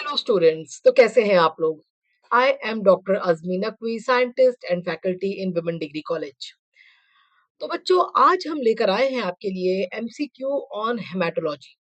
Hello students, तो कैसे हैं आप लोग। I am doctor Azmi Naqvi, scientist and faculty in women degree college. तो बच्चों, आज हम लेकर आए हैं आपके लिए एमसीक्यू ऑन हेमेटोलॉजी।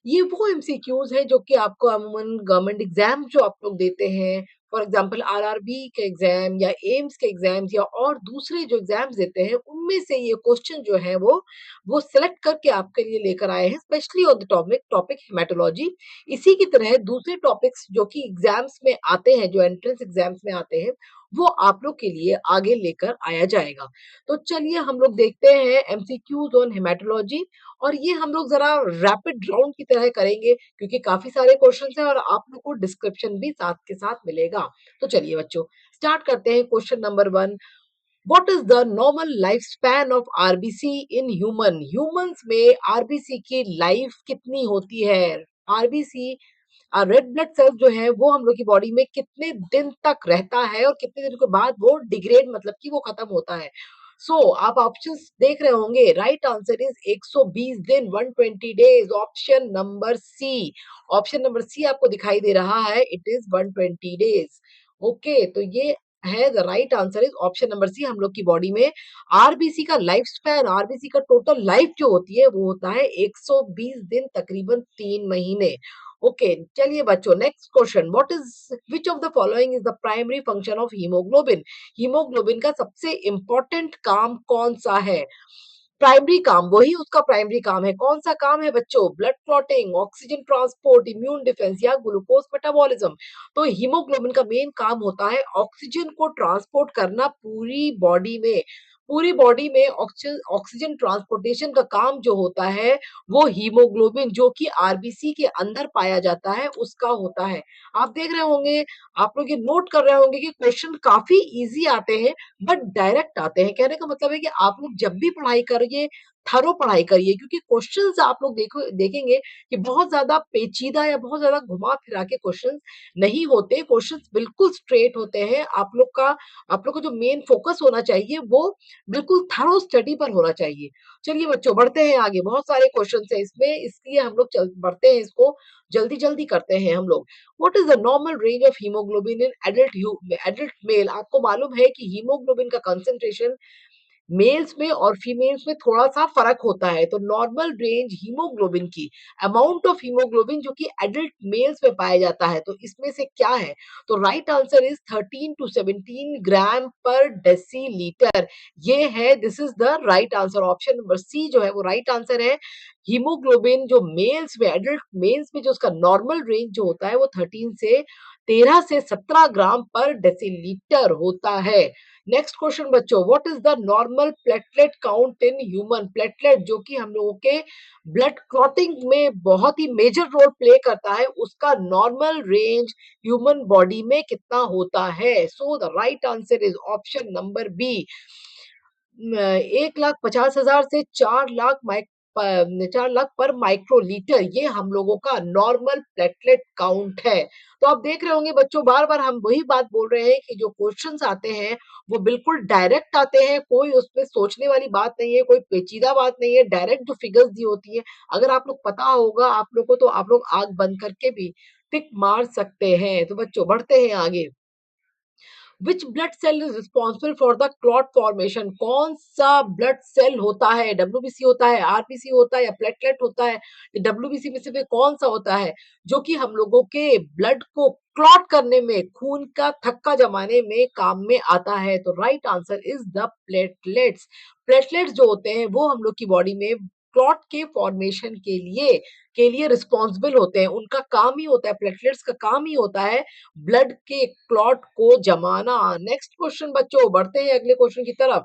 ये वो एमसीक्यूज है जो कि आपको अमूमन गवर्नमेंट एग्जाम जो आप लोग देते हैं, फॉर एग्जांपल आरआरबी के एग्जाम या एम्स के एग्जाम्स या और दूसरे जो एग्जाम्स देते हैं, उनमें से ये क्वेश्चन जो है वो सिलेक्ट करके आपके लिए लेकर आए हैं, specially on the topic haematology. इसी की तरह दूसरे टॉपिक्स जो कि एग्जाम्स में आते हैं, जो एंट्रेंस एग्जाम्स में आते हैं, वो आप लोग के लिए आगे लेकर आया जाएगा। तो चलिए हम लोग देखते हैं एमसीक्यूज ऑन हेमेटोलॉजी। और ये हम लोग जरा रैपिड राउंड की तरह करेंगे, क्योंकि काफी सारे क्वेश्चंस हैं और आप लोग को डिस्क्रिप्शन भी साथ के साथ मिलेगा। तो चलिए बच्चों, स्टार्ट करते हैं। Question number 1, what is the normal life span of RBC in human. Humans में आरबीसी की लाइफ कितनी होती है। आरबीसी रेड ब्लड सेल्स जो है वो हम लोग की बॉडी में कितने दिन तक रहता है और कितने दिन के बाद वो डिग्रेड, मतलब कि वो खत्म होता है। आप ऑप्शंस देख रहे होंगे। राइट आंसर इज 120 दिन, 120 days. Option number C, option number C आपको दिखाई दे रहा है, इट इज 120 डेज। ओके, तो ये है the right answer is option number C. हम लोग की बॉडी में आरबीसी का लाइफ स्पैन, आरबीसी का टोटल लाइफ जो होती है वो होता है 120 दिन, तकरीबन 3 महीने। ओके, चलिए बच्चों, next question. What is which of the following is the primary function of haemoglobin. Haemoglobin का सबसे इंपॉर्टेंट काम कौन सा है। प्राइमरी काम, वही उसका प्राइमरी काम है। कौन सा काम है बच्चों? Blood clotting, oxygen transport, immune defence या ग्लूकोज मेटाबॉलिज्म। तो हीमोग्लोबिन का मेन काम होता है ऑक्सीजन को ट्रांसपोर्ट करना पूरी बॉडी में। पूरी बॉडी में ऑक्सीजन ऑक्सीजन ट्रांसपोर्टेशन का काम जो होता है वो हीमोग्लोबिन, जो कि आरबीसी के अंदर पाया जाता है, उसका होता है। आप देख रहे होंगे, आप लोग ये नोट कर रहे होंगे कि क्वेश्चन काफी इजी आते हैं बट डायरेक्ट आते हैं। कहने का मतलब है कि आप लोग जब भी पढ़ाई करिए, थरो पढ़ाई करिए, क्योंकि क्वेश्चंस आप लोग देखेंगे कि बहुत ज्यादा पेचीदा या बहुत ज्यादा घुमा फिरा के क्वेश्चंस नहीं होते। क्वेश्चंस बिल्कुल स्ट्रेट होते हैं। आप लोग का जो मेन फोकस होना चाहिए वो बिल्कुल थरो स्टडी पर होना चाहिए। चलिए बच्चों, बढ़ते हैं आगे। बहुत सारे क्वेश्चंस हैं इसमें, इसलिए हम लोग चल बढ़ते हैं, इसको जल्दी जल्दी करते हैं हम लोग। What is the normal range of haemoglobin in adult mail. आपको मालूम है कि हीमोग्लोबिन का कंसेंट्रेशन मेल्स में और फीमेल्स में थोड़ा सा फर्क होता है। तो नॉर्मल रेंज हीमोग्लोबिन की, अमाउंट ऑफ हीमोग्लोबिन जो कि एडल्ट मेल्स में पाया जाता है, तो इसमें से क्या है? तो right answer is 13 to 17 gram per decilitre. ये है, this is the right answer. Option number C जो है वो राइट आंसर है। हीमोग्लोबिन जो मेल्स में, एडल्ट मेल्स में जो उसका नॉर्मल रेंज जो होता है वो 13 से 17 ग्राम पर डेसीलीटर होता है। नेक्स्ट क्वेश्चन बच्चों, what is the normal platelet count in human. Platelet जो कि हम लोगों के ब्लड क्लॉटिंग में बहुत ही मेजर रोल प्ले करता है, उसका नॉर्मल रेंज ह्यूमन बॉडी में कितना होता है। So the right answer is option number B. 1,50,000 से 4 लाख पर माइक्रोलीटर, ये हम लोगों का नॉर्मल प्लेटलेट काउंट है। तो आप देख रहे होंगे बच्चों, बार बार हम वही बात बोल रहे हैं कि जो क्वेश्चंस आते हैं वो बिल्कुल डायरेक्ट आते हैं। कोई उसमें सोचने वाली बात नहीं है, कोई पेचीदा बात नहीं है। डायरेक्ट जो फिगर्स दी होती है, अगर आप लोग पता होगा आप लोग को, तो आप लोग आंख बंद करके भी टिक मार सकते हैं। तो बच्चों, बढ़ते हैं आगे। Which blood cell is responsible for the clot formation. कौन सा ब्लड सेल होता है? डब्ल्यूबीसी होता है, आरबीसी होता है या प्लेटलेट होता है? डब्ल्यूबीसी में से फिर कौन सा होता है जो कि हम लोगों के ब्लड को क्लॉट करने में, खून का थक्का जमाने में काम में आता है? तो right answer is the platelets. Platelets जो होते हैं वो हम लोग की बॉडी में क्लॉट के फॉर्मेशन के लिए रिस्पॉन्सिबल होते हैं। उनका काम ही होता है, प्लेटलेट्स का काम ही होता है ब्लड के क्लॉट को जमाना। नेक्स्ट क्वेश्चन बच्चों, बढ़ते हैं अगले क्वेश्चन की तरफ।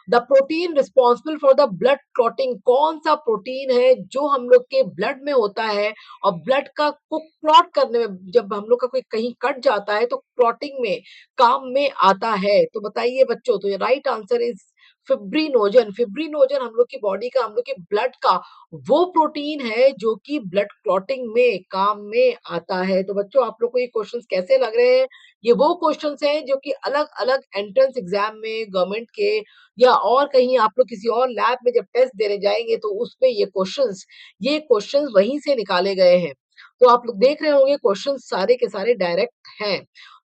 The protein responsible for the blood clotting. कौन सा प्रोटीन है जो हम लोग के ब्लड में होता है और ब्लड का को क्लॉट करने में, जब हम लोग का कोई कहीं कट जाता है तो क्लॉटिंग में काम में आता है? तो बताइए बच्चों। तो right answer is fibrinogen. Fibrinogen हम लोग की बॉडी का, हम लोग के ब्लड का वो प्रोटीन है जो कि ब्लड क्लॉटिंग में काम में आता है। तो बच्चों, आप लोग को ये क्वेश्चंस कैसे लग रहे हैं? ये वो क्वेश्चंस हैं जो कि अलग अलग एंट्रेंस एग्जाम में, गवर्नमेंट के या और कहीं आप लोग किसी और लैब में जब टेस्ट देने जाएंगे तो उसमें ये क्वेश्चंस वहीं से निकाले गए हैं। तो आप लोग देख रहे होंगे क्वेश्चन सारे के सारे डायरेक्ट हैं।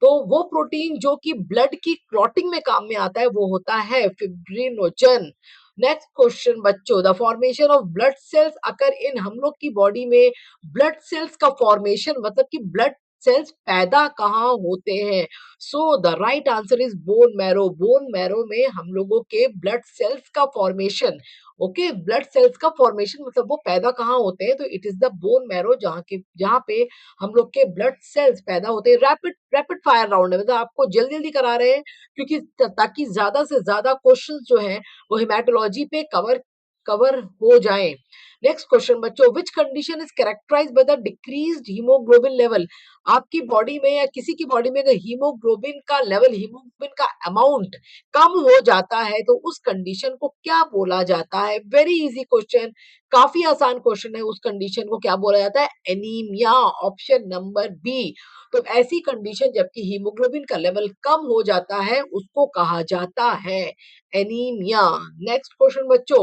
तो वो प्रोटीन जो कि ब्लड की क्लॉटिंग में काम में आता है वो होता है फिब्रिनोजन। नेक्स्ट क्वेश्चन बच्चों, the formation of blood cells occur in, हम लोग की बॉडी में ब्लड सेल्स का फॉर्मेशन मतलब कि ब्लड सेल्स पैदा कहाँ होते हैं? सो the right answer is bone marrow. Bone marrow में हम लोगों के ब्लड सेल्स का फॉर्मेशन, ओके, ब्लड सेल्स का फॉर्मेशन मतलब वो पैदा कहाँ होते हैं? तो it is the bone marrow, जहाँ पे हम लोग के ब्लड सेल्स पैदा होते हैं। रैपिड रैपिड फायर राउंड है, मतलब आपको जल्दी जल्दी करा रहे हैं क्योंकि ताकि ज्यादा से ज्यादा क्वेश्चंस जो हैं वो हेमाटोलॉजी पे कवर कवर हो जाएं। नेक्स्ट क्वेश्चन बच्चों, which condition is characterised by the decreased haemoglobin level? आपकी बॉडी में या किसी की बॉडी में अगर हीमोग्लोबिन का लेवल, हीमोग्लोबिन का अमाउंट कम हो जाता है तो उस कंडीशन को क्या बोला जाता है? वेरी इजी क्वेश्चन, काफी आसान क्वेश्चन है। उस कंडीशन को क्या बोला जाता है? Anaemia, option number B. तो ऐसी कंडीशन जबकि हीमोग्लोबिन का लेवल कम हो जाता है उसको कहा जाता है एनीमिया। नेक्स्ट क्वेश्चन बच्चों,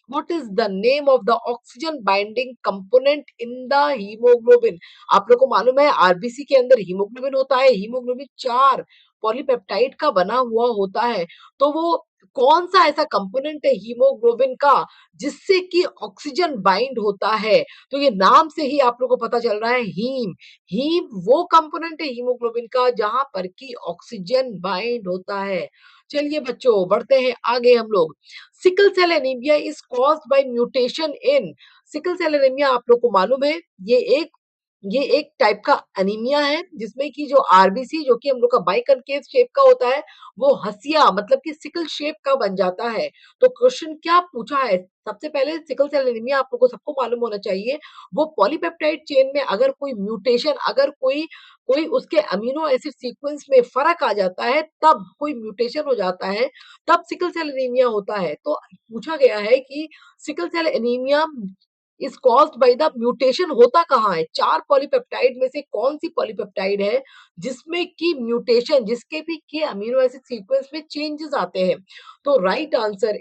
what is the name of the oxygen binding component in the haemoglobin? आप लोग को मालूम है आरबीसी के अंदर हीमोग्लोबिन होता है। हीमोग्लोबिन 4 पॉलीपेप्टाइड का बना हुआ होता है। तो वो कौन सा ऐसा कंपोनेंट है हीमोग्लोबिन का जिससे कि ऑक्सीजन बाइंड होता है? तो ये नाम से ही आप लोग को पता चल रहा है, हीम। हीम वो कंपोनेंट है हीमोग्लोबिन का जहां पर की ऑक्सीजन बाइंड होता है। चलिए बच्चों बढ़ते हैं आगे हम लोग। Sickle cell anaemia is caused by mutation in, sickle cell anaemia आप लोग को मालूम है ये एक टाइप का एनीमिया है जिसमें कि जो आरबीसी जो कि हम लोग का बाइकनकेव शेप का होता है वो हसिया मतलब कि सिकल शेप का बन जाता है। तो क्वेश्चन क्या पूछा है? सबसे पहले सिकल सेल एनीमिया आप लोग को सबको मालूम होना चाहिए, वो पॉलीपेप्टाइड चेन में अगर कोई म्यूटेशन, अगर कोई कोई उसके अमीनो एसिड सीक्वेंस में फर्क आ जाता है, तब कोई म्यूटेशन हो जाता है, तब सिकल सेल एनीमिया होता है। तो पूछा गया है कि sickle cell anaemia is caused by the mutation होता कहाँ है? 4 पॉलीपेप्टाइड में से कौन सी पॉलीपेप्टाइड है जिसमें की म्यूटेशन, जिसके भी के अमीनो एसिड सीक्वेंस में चेंजेस आते हैं? तो right answer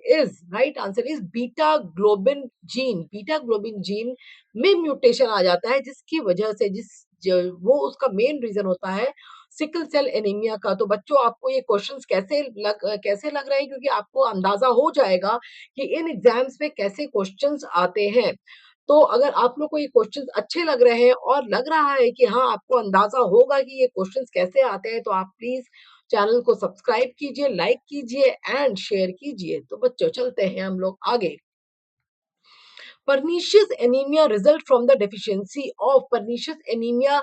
is beta globin gene. Beta globin gene में म्यूटेशन आ जाता है जिसकी वजह से वो उसका मेन रीजन होता है सिकल सेल एनीमिया का। तो बच्चों आपको ये क्वेश्चंस कैसे लग रहे हैं? क्योंकि आपको अंदाजा हो जाएगा कि इन एग्जाम्स में कैसे क्वेश्चंस आते हैं। तो अगर आप लोग को ये क्वेश्चंस अच्छे लग रहे हैं और लग रहा है कि हाँ आपको अंदाजा होगा कि ये क्वेश्चंस कैसे आते हैं, तो आप प्लीज चैनल को सब्सक्राइब कीजिए, लाइक कीजिए एंड शेयर कीजिए। तो बच्चों चलते हैं हम लोग आगे। Pernicious anaemia result from the deficiency of, pernicious anaemia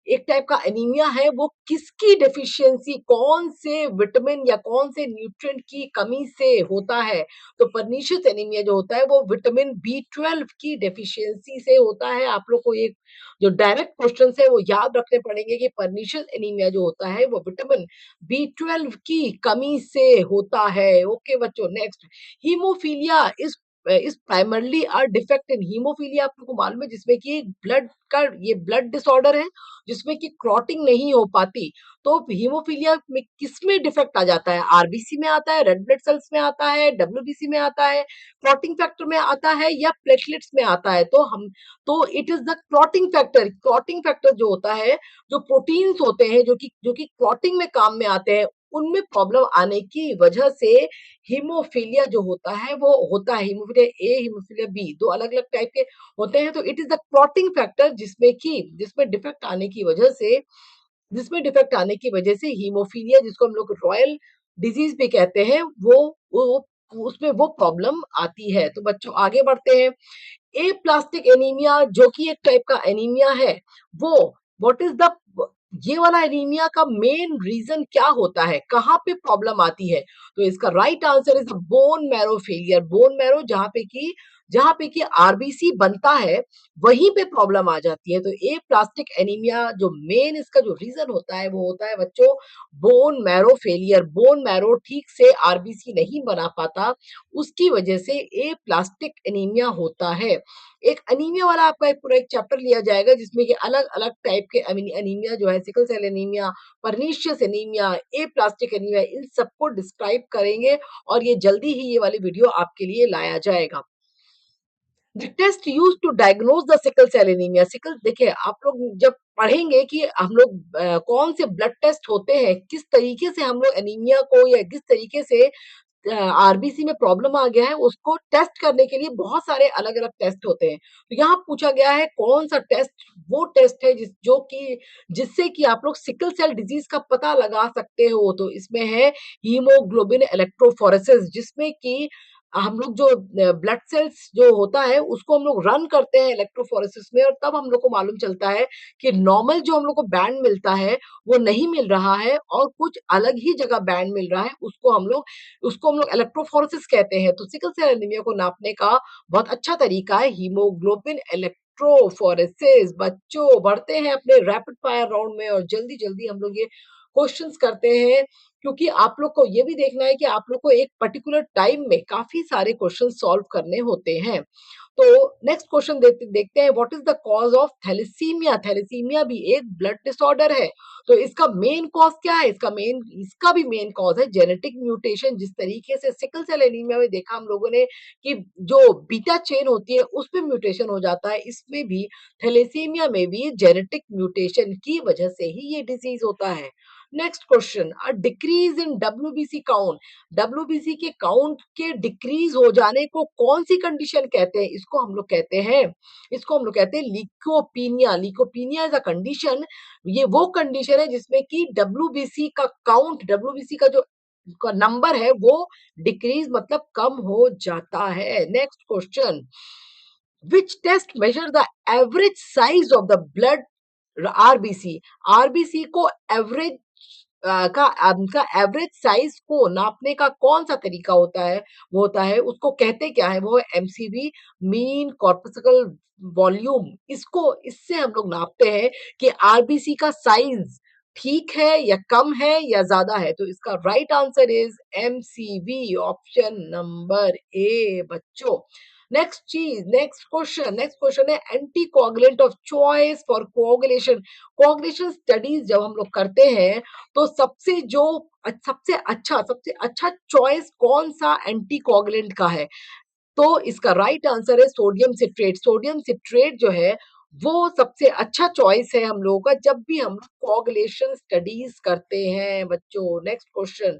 एक टाइप का एनीमिया है, वो किसकी डेफिशिएंसी, कौन से विटामिन या कौन से न्यूट्रिएंट की कमी से होता है? तो पर्नीशियस एनीमिया जो होता है वो विटामिन B12 की डेफिशिएंसी से होता है। आप लोग को ये जो डायरेक्ट क्वेश्चन है वो याद रखने पड़ेंगे कि पर्नीशियस एनीमिया जो होता है वो विटामिन B12 की कमी से होता है। ओके बच्चों next, haemophilia is primarily a defect in, haemophilia आप लोग को मालूम है जिसमें कि ब्लड का ये ब्लड डिसऑर्डर है जिसमें कि क्लॉटिंग नहीं हो पाती। तो हीमोफीलिया में किसमें डिफेक्ट आ जाता है? आरबीसी में आता है, रेड ब्लड सेल्स में आता है, डब्ल्यूबीसी में आता है, क्लॉटिंग फैक्टर में आता है या प्लेटलेट्स में आता है? तो it is the clotting factor. Clotting factor जो होता है, जो प्रोटीन्स होते हैं जो कि क्लॉटिंग में काम में आते हैं, उनमें प्रॉब्लम आने की वजह से हीमोफीलिया जो होता है वो होता है। हीमोफीलिया ए, हीमोफीलिया बी, दो अलग अलग टाइप के होते हैं। तो it is the clotting factor जिसमें डिफेक्ट आने की वजह से हीमोफीलिया, जिसको हम लोग रॉयल डिजीज भी कहते हैं, वो उसमें वो प्रॉब्लम आती है। तो बच्चों आगे बढ़ते हैं। ए प्लास्टिक एनीमिया जो कि एक टाइप का एनीमिया है, वो व्हाट इज द, ये वाला एनीमिया का मेन रीजन क्या होता है, कहाँ पे प्रॉब्लम आती है? तो इसका right answer is bone marrow failure. Bone marrow जहां पे कि आरबीसी बनता है वहीं पे प्रॉब्लम आ जाती है। तो ए प्लास्टिक एनीमिया जो मेन इसका जो रीजन होता है वो होता है बच्चों bone marrow failure. Bone marrow ठीक से आरबीसी नहीं बना पाता, उसकी वजह से ए प्लास्टिक एनीमिया होता है। एक एनीमिया वाला आपका पूरा एक चैप्टर लिया जाएगा जिसमें कि अलग अलग टाइप के एनीमिया जो है, sickle cell anemia, pernicious anemia, aplastic anemia, इन सबको डिस्क्राइब करेंगे और ये जल्दी ही ये वाली वीडियो आपके लिए लाया जाएगा। The test used to diagnose the sickle cell anaemia. Sickle देखिए आप लोग जब पढ़ेंगे कि हम लोग कौन से ब्लड टेस्ट होते हैं, किस तरीके से हम लोग एनीमिया को या किस तरीके से आरबीसी में प्रॉब्लम आ गया है उसको टेस्ट करने के लिए बहुत सारे अलग-अलग टेस्ट होते हैं। तो यहाँ पूछा गया है कौन-सा टेस्ट वो टेस्ट है जो कि जिससे कि आप लोग सिकल सेल डिजीज का पता लगा सकते हो। तो इसमें है हीमोग्लोबिन इलेक्ट्रोफोरेसिस, जिसमें कि हम लोग जो ब्लड सेल्स जो होता है उसको हम लोग रन करते हैं इलेक्ट्रोफोरेसिस में, और तब हम लोग को मालूम चलता है कि नॉर्मल जो हम लोग को बैंड मिलता है वो नहीं मिल रहा है और कुछ अलग ही जगह बैंड मिल रहा है, उसको हम लोग इलेक्ट्रोफोरेसिस कहते हैं। तो सिकल सेल एनीमिया को नापने का बहुत अच्छा तरीका है हीमोग्लोबिन इलेक्ट्रोफोरेसिस। बच्चों बढ़ते हैं अपने रैपिड फायर राउंड में और जल्दी जल्दी हम लोग ये क्वेश्चंस करते हैं, क्योंकि आप लोग को ये भी देखना है कि आप लोग को एक पर्टिकुलर टाइम में काफी सारे क्वेश्चन सॉल्व करने होते हैं। तो नेक्स्ट क्वेश्चन देखते हैं, what is the cause of thalassaemia. Thalassaemia भी एक ब्लड डिसऑर्डर है। तो इसका मेन कॉज क्या है? इसका भी मेन कॉज है जेनेटिक म्यूटेशन। जिस तरीके से सिकल सेल एनीमिया में देखा हम लोगों ने कि जो बीटा चेन होती है उसमें म्यूटेशन हो जाता है, इसमें भी थैलेसीमिया में भी जेनेटिक म्यूटेशन की वजह से ही ये डिजीज होता है। Next question, a decrease in WBC count. WBC के काउंट के डिक्रीज हो जाने को कौन सी कंडीशन कहते हैं? इसको हम लोग कहते हैं लीकोपीनिया। लीकोपीनिया इज अ कंडीशन, ये वो कंडीशन है जिसमें कि डब्ल्यूबीसी का जो का नंबर है वो डिक्रीज मतलब कम हो जाता है। Next question, which test measure the average size of the blood RBC. RBC को एवरेज का एवरेज साइज को नापने का कौन सा तरीका होता है? वो होता है, उसको कहते क्या है? वो है एमसीवी, मीन कॉर्पस्कल वॉल्यूम। इससे हम लोग नापते हैं कि आरबीसी का साइज ठीक है या कम है या ज्यादा है। तो इसका right answer is MCV, option number A बच्चों। नेक्स्ट क्वेश्चन है anti coagulant of choice for coagulation. Coagulation studies जब हम लोग करते हैं तो सबसे अच्छा चॉइस कौन सा एंटी कोगुलेंट का है? तो इसका राइट आंसर है सोडियम सिट्रेट। सोडियम सिट्रेट जो है वो सबसे अच्छा चॉइस है हम लोगों का जब भी हम कोगुलेशन स्टडीज करते हैं बच्चों। नेक्स्ट क्वेश्चन,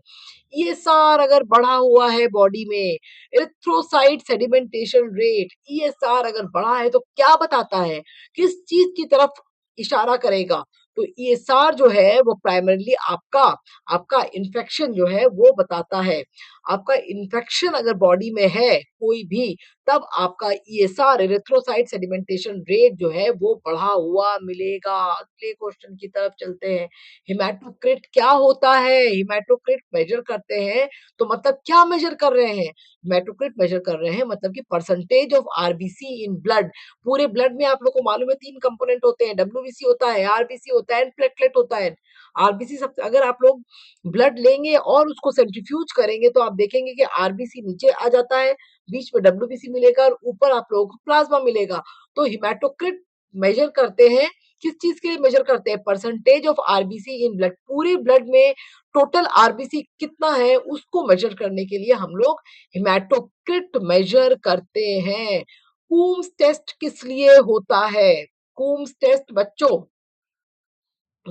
ईएसआर अगर बढ़ा हुआ है बॉडी में, एरिथ्रोसाइट सेडिमेंटेशन रेट, ईएसआर अगर बढ़ा है तो क्या बताता है? किस चीज की तरफ इशारा करेगा? तो ईएसआर जो है वो प्राइमरीली आपका आपका इन्फेक्शन जो है वो बताता है। आपका इन्फेक्शन अगर बॉडी में है कोई भी, तब आपका ईएसआर एरिथ्रोसाइट सेडिमेंटेशन रेट जो है वो बढ़ा हुआ मिलेगा। अगले क्वेश्चन की तरफ चलते हैं, हिमेटोक्रिट क्या होता है? हिमेटोक्रिट मेजर करते हैं तो मतलब क्या मेजर कर रहे हैं? हिमेटोक्रिट मेजर कर रहे हैं मतलब कि percentage of RBC in blood. पूरे ब्लड में आप लोग को मालूम है तीन कंपोनेंट होते हैं, डब्ल्यूबीसी होता है, आरबीसी होता है, प्लेटलेट होता है। आरबीसी सबसे, अगर आप लोग ब्लड लेंगे और उसको सेंट्रीफ्यूज करेंगे तो आप देखेंगे कि आरबीसी नीचे आ जाता है, बीच में डब्ल्यूबीसी मिलेगा और ऊपर आप लोगों को प्लाज्मा मिलेगा। तो हिमेटोक्रिट मेजर करते हैं, किस चीज के लिए मेजर करते हैं? Percentage of RBC in blood. पूरे ब्लड में टोटल आरबीसी कितना है उसको मेजर करने के लिए हम लोग हिमेटोक्रिट मेजर करते हैं। कूम्स टेस्ट किस लिए होता है? कूम्स टेस्ट बच्चों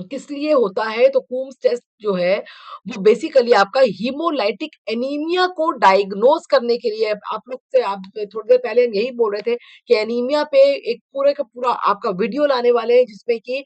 किस लिए होता है? तो कूम्स टेस्ट जो है वो बेसिकली आपका हीमोलाइटिक एनीमिया को डायग्नोज करने के लिए। आप थोड़ी देर पहले हम यही बोल रहे थे कि एनीमिया पे एक पूरे का पूरा आपका वीडियो लाने वाले हैं जिसमें कि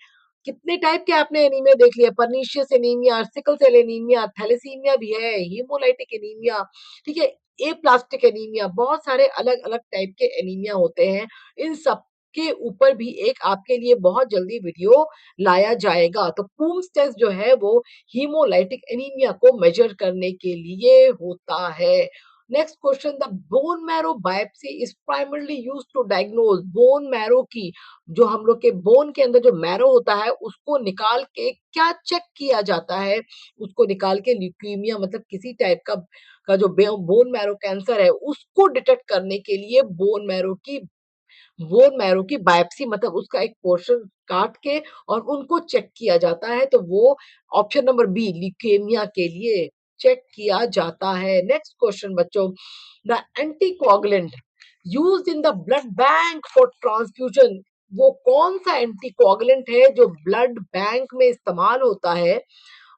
कितने टाइप के आपने एनीमिया देख लिया, pernicious anaemia, sickle cell anaemia, thalassaemia भी है, हीमोलाइटिक एनीमिया, ठीक है, ए प्लास्टिक एनीमिया, बहुत सारे अलग अलग टाइप के एनीमिया होते हैं। इन सब के ऊपर भी एक आपके लिए बहुत जल्दी वीडियो लाया जाएगा। तो कूम्स टेस्ट जो है वो हीमोलाइटिक एनीमिया को मेजर करने के लिए होता है। Next question, the bone marrow biopsy is primarily used to diagnose. Bone marrow की, जो हम लोग के बोन के अंदर जो मैरो होता है उसको निकाल के क्या चेक किया जाता है? उसको निकाल के ल्यूकीमिया मतलब किसी टाइप का जो बोन मैरो कैंसर है उसको डिटेक्ट करने के लिए बोन मैरो की बायोप्सी मतलब उसका एक पोर्शन काट के और उनको चेक किया जाता है। तो वो ऑप्शन नंबर बी ल्यूकेमिया के लिए चेक किया जाता है। नेक्स्ट क्वेश्चन बच्चों, the anticoagulant used in the blood bank for transfusion. वो कौन सा एंटीकोगुलेंट है जो ब्लड बैंक में इस्तेमाल होता है,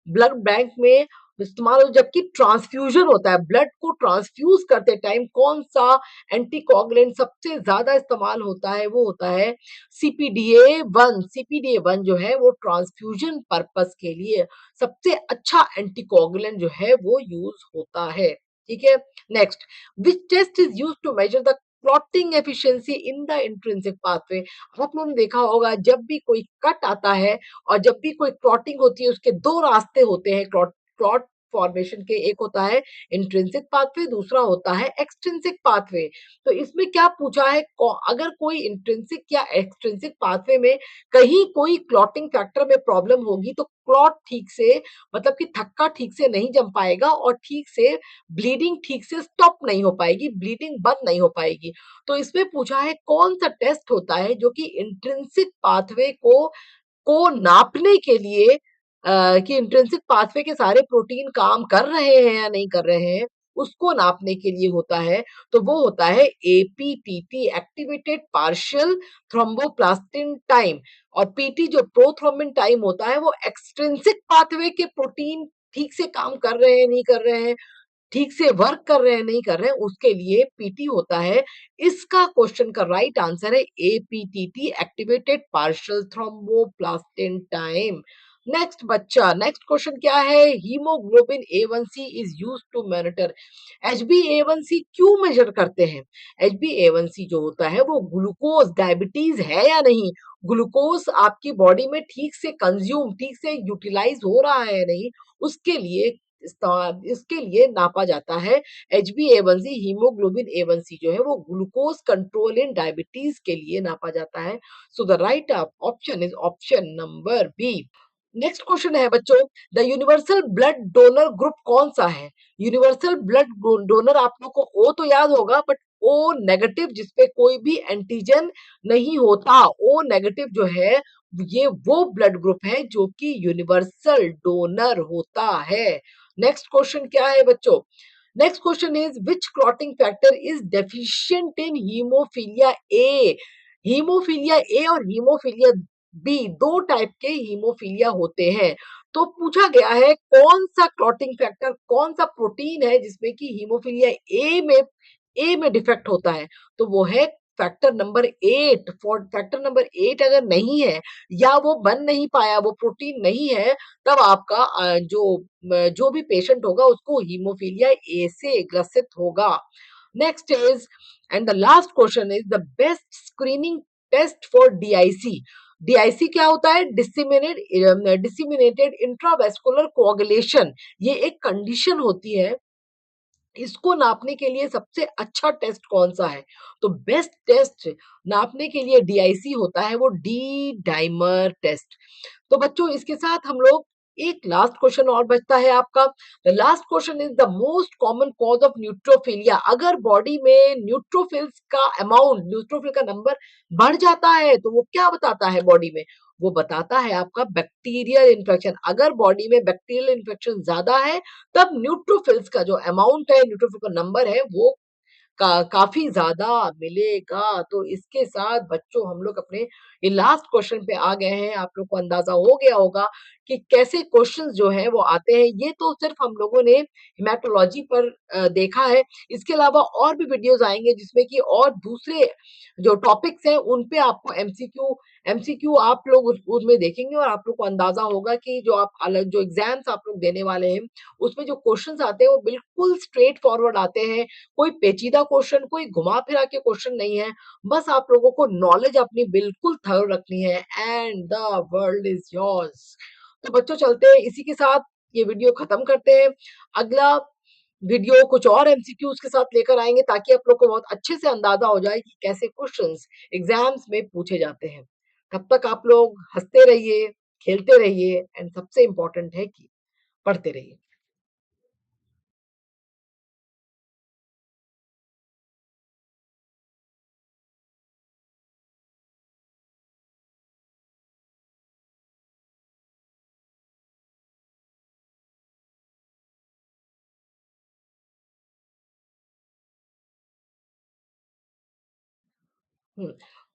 ब्लड बैंक में इस्तेमाल हो जबकि ट्रांसफ्यूजन होता है, ब्लड को ट्रांसफ्यूज करते टाइम कौन सा एंटीकोगुलेंट सबसे ज्यादा इस्तेमाल होता है, वो होता है CPDA1। CPDA1 जो है वो ट्रांसफ्यूजन पर्पस के लिए सबसे अच्छा एंटीकोगुलेंट जो है वो यूज होता है। ठीक है, next, which test is use to measure the clotting efficiency in the intrinsic pathway. आप लोगों ने देखा होगा जब भी कोई कट आता है और जब भी कोई क्लॉटिंग होती है उसके दो रास्ते होते हैं क्लॉट क्लॉट फॉर्मेशन के, एक होता है इंट्रिंसिक पाथवे, दूसरा होता है एक्सट्रिंसिक पाथवे। तो इसमें क्या पूछा है, अगर कोई इंट्रिंसिक या एक्सट्रिंसिक पाथवे में कहीं कोई क्लॉटिंग फैक्टर में प्रॉब्लम होगी तो क्लॉट ठीक से, मतलब कि थक्का ठीक से नहीं जम पाएगा और ठीक से ब्लीडिंग ठीक से स्टॉप नहीं हो पाएगी, ब्लीडिंग बंद नहीं हो पाएगी। तो इसमें पूछा है कौन सा टेस्ट होता है जो कि इंट्रिंसिक पाथवे को नापने के लिए कि इंट्रिंसिक पाथवे के सारे प्रोटीन काम कर रहे हैं या नहीं कर रहे हैं, उसको नापने के लिए होता है। तो वो होता है APTT, activated partial thromboplastin time. और PT जो प्रोथ्रोम्बिन टाइम होता है वो एक्सट्रिंसिक पाथवे के प्रोटीन ठीक से काम कर रहे हैं नहीं कर रहे हैं, ठीक से वर्क कर रहे हैं नहीं कर रहे हैं, उसके लिए PT होता है। इसका क्वेश्चन का राइट आंसर है APTT, activated partial thromboplastin time. Next बच्चा, नेक्स्ट क्वेश्चन क्या है, haemoglobin A1C is use to monitor. HbA1c क्यों मेजर करते हैं? HbA1c जो होता है वो ग्लूकोज, डायबिटीज है या नहीं, ग्लूकोज आपकी बॉडी में ठीक से कंज्यूम, ठीक से यूटिलाइज हो रहा है या नहीं, उसके लिए इसके लिए नापा जाता है। HbA1c, हीमोग्लोबिन A1C जो है वो ग्लूकोज कंट्रोल इन डायबिटीज के लिए नापा जाता है। So the right option is option number B. Next question है बच्चों, the universal blood donor group कौन सा है? यूनिवर्सल ब्लड डोनर आप लोग को O तो याद होगा, बट O नेगेटिव जिसपे कोई भी एंटीजन नहीं होता, O नेगेटिव जो है ये वो ब्लड ग्रुप है जो कि यूनिवर्सल डोनर होता है। नेक्स्ट क्वेश्चन क्या है बच्चों, next question is which clotting factor is deficient in haemophilia A. Haemophilia A और हीमोफीलिया बी दो टाइप के हीमोफीलिया होते हैं। तो पूछा गया है कौन सा क्लॉटिंग फैक्टर, कौन सा प्रोटीन है जिसमें कि हीमोफीलिया ए में डिफेक्ट होता है, तो वो है फैक्टर नंबर 8। फैक्टर नंबर 8 अगर नहीं है या वो बन नहीं पाया, वो प्रोटीन नहीं है, तब आपका जो भी पेशेंट होगा उसको हीमोफीलिया ए से ग्रसित होगा। Next is, and the last question is the best screening test for DIC। DIC क्या होता है, डिसिमिनेटेड इंट्रावेस्कुलर कोagulation। ये एक कंडीशन होती है, इसको नापने के लिए सबसे अच्छा टेस्ट कौन सा है? तो बेस्ट टेस्ट नापने के लिए DIC होता है, वो डी डाइमर टेस्ट। तो बच्चों इसके साथ हम लोग, एक लास्ट क्वेश्चन और बचता है आपका। The last question is the most common cause of न्यूट्रोफिलिया। अगर बॉडी में न्यूट्रोफिल्स का अमाउंट, न्यूट्रोफिल का नंबर बढ़ जाता है तो वो क्या बताता है बॉडी में, वो बताता है आपका बैक्टीरियल इन्फेक्शन। अगर बॉडी में बैक्टीरियल इन्फेक्शन ज्यादा है तब न्यूट्रोफिल्स का जो अमाउंट है, न्यूट्रोफिल का नंबर है वो काफी ज्यादा मिलेगा। तो इसके साथ बच्चों हम लोग अपने ये लास्ट क्वेश्चन पे आ गए हैं। आप लोग को अंदाजा हो गया होगा कि कैसे क्वेश्चंस जो हैं वो आते हैं। ये तो सिर्फ हम लोगों ने हेमेटोलॉजी पर देखा है, इसके अलावा और भी वीडियोस आएंगे जिसमें कि और दूसरे जो टॉपिक्स हैं उन पे आपको एमसीक्यू आप लोग उनमें देखेंगे और आप लोग को अंदाजा होगा कि जो आप अलग जो एग्जाम्स आप लोग देने वाले हैं उसमें जो क्वेश्चंस आते हैं वो बिल्कुल स्ट्रेट फॉरवर्ड आते हैं, कोई पेचीदा क्वेश्चन, कोई घुमा फिरा के क्वेश्चन नहीं है। बस आप लोगों को नॉलेज अपनी बिल्कुल थरो रखनी है and the world is yours. तो बच्चों चलते हैं, इसी के साथ ये वीडियो खत्म करते हैं। अगला वीडियो कुछ और एमसीक्यूज के साथ लेकर आएंगे ताकि आप लोग को बहुत अच्छे से अंदाजा हो जाए कि कैसे क्वेश्चंस एग्जाम्स में पूछे जाते हैं। तब तक आप लोग हंसते रहिए, खेलते रहिए एंड सबसे इंपॉर्टेंट है कि पढ़ते रहिए। हुँ।